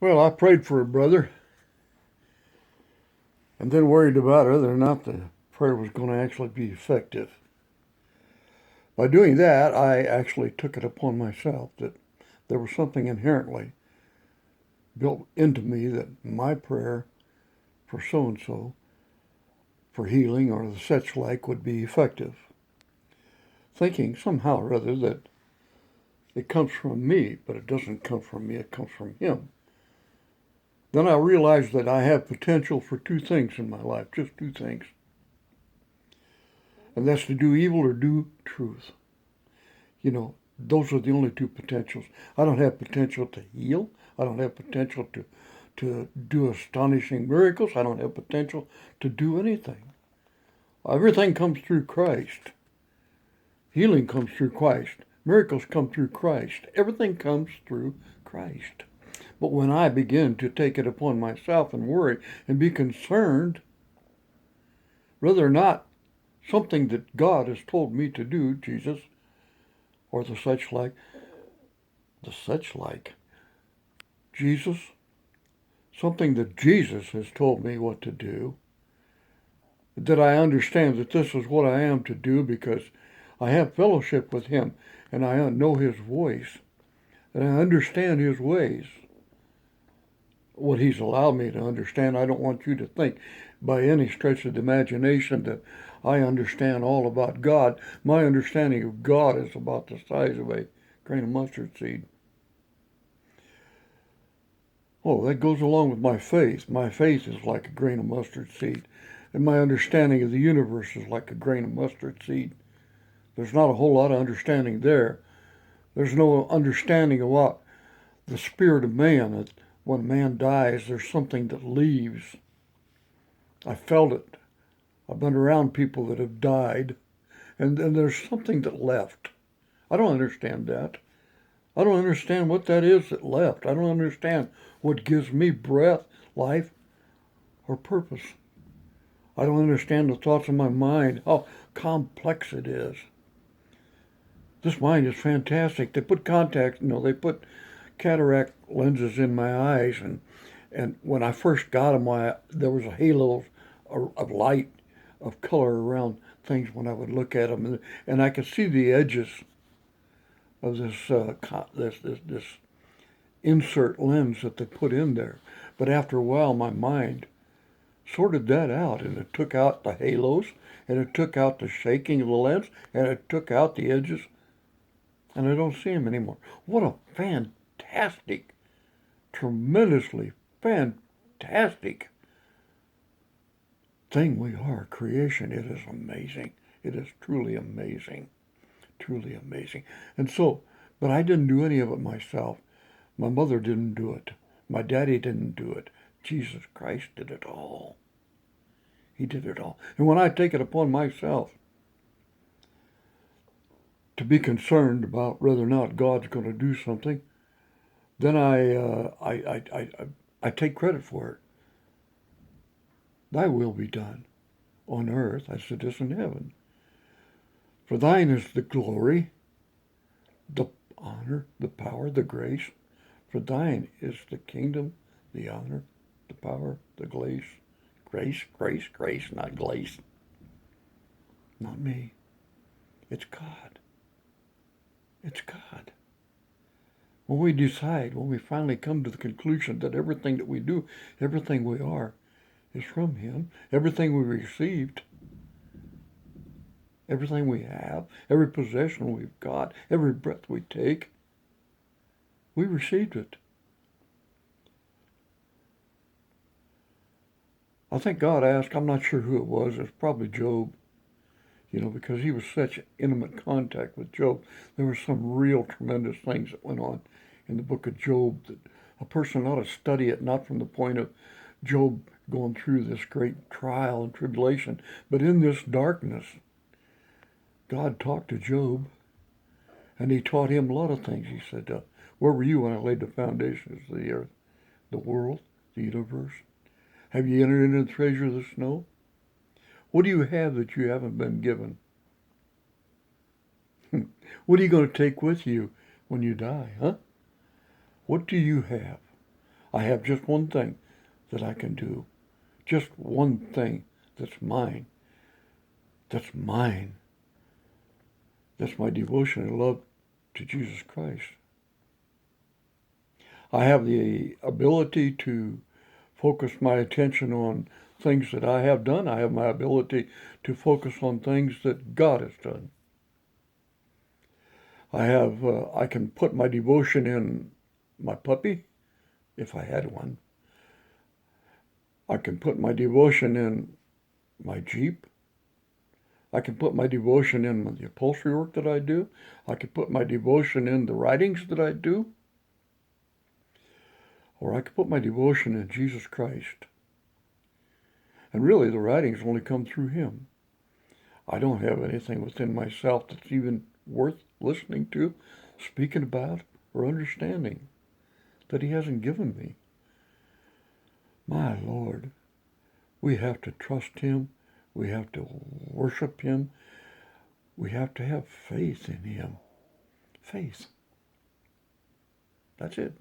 Well, I prayed for a brother and then worried about whether or not the prayer was going to actually be effective. By doing that, I actually took it upon myself that there was something inherently built into me that my prayer for so and so, for healing or the such like, would be effective. Thinking somehow or other that it comes from me, but it doesn't come from me, it comes from Him. Then I realized that I have potential for two things in my life, just two things. And that's to do evil or do truth. Those are the only two potentials. I don't have potential to heal. I don't have potential to do astonishing miracles. I don't have potential to do anything. Everything comes through Christ. Healing comes through Christ. Miracles come through Christ. Everything comes through Christ. But when I begin to take it upon myself and worry and be concerned whether or not something that God has told me to do, Jesus, or the such like, Jesus, something that Jesus has told me what to do, that I understand that this is what I am to do because I have fellowship with Him and I know His voice and I understand His ways. What He's allowed me to understand, I don't want you to think by any stretch of the imagination that I understand all about God. My understanding of God is about the size of a grain of mustard seed. Oh, that goes along with my faith. My faith is like a grain of mustard seed. And my understanding of the universe is like a grain of mustard seed. There's not a whole lot of understanding there. There's no understanding of what the spirit of man, that when man dies, there's something that leaves. I felt it. I've been around people that have died, and there's something that left. I don't understand that. I don't understand what that is that left. I don't understand what gives me breath, life, or purpose. I don't understand the thoughts of my mind, how complex it is. This mind is fantastic. They put they put cataract lenses in my eyes, and when I first got them, there was a halo of light, of color around things when I would look at them, and I could see the edges of this insert lens that they put in there. But after a while, my mind sorted that out, and it took out the halos, and it took out the shaking of the lens, and it took out the edges, and I don't see them anymore. What a fantastic, tremendously fantastic thing we are, creation. It is amazing. It is truly amazing. Truly amazing. And so, but I didn't do any of it myself. My mother didn't do it. My daddy didn't do it. Jesus Christ did it all. He did it all. And when I take it upon myself to be concerned about whether or not God's going to do something, then I take credit for it. Thy will be done on earth as it is in heaven. For thine is the glory, the honor, the power, the grace. For thine is the kingdom, the honor, the power, the grace. Grace, not glace. Not me. It's God. It's God. When we finally come to the conclusion that everything that we do, everything we are, is from Him, everything we received, everything we have, every possession we've got, every breath we take, we received it. I think God asked, I'm not sure who it was probably Job, because he was such intimate contact with Job. There were some real tremendous things that went on in the book of Job that a person ought to study it, not from the point of Job going through this great trial and tribulation, but in this darkness, God talked to Job, and He taught him a lot of things. He said, where were you when I laid the foundations of the earth, the world, the universe? Have you entered into the treasure of the snow? What do you have that you haven't been given? What are you going to take with you when you die, huh? What do you have? I have just one thing that I can do. Just one thing that's mine. That's mine. That's my devotion and love to Jesus Christ. I have the ability to focus my attention on things that I have done. I have my ability to focus on things that God has done. I can put my devotion in my puppy, if I had one. I can put my devotion in my Jeep. I can put my devotion in the upholstery work that I do. I can put my devotion in the writings that I do. Or I can put my devotion in Jesus Christ. And really, the writings only come through Him. I don't have anything within myself that's even worth listening to, speaking about, or understanding that He hasn't given me. My Lord, we have to trust Him. We have to worship Him. We have to have faith in Him. Faith. That's it.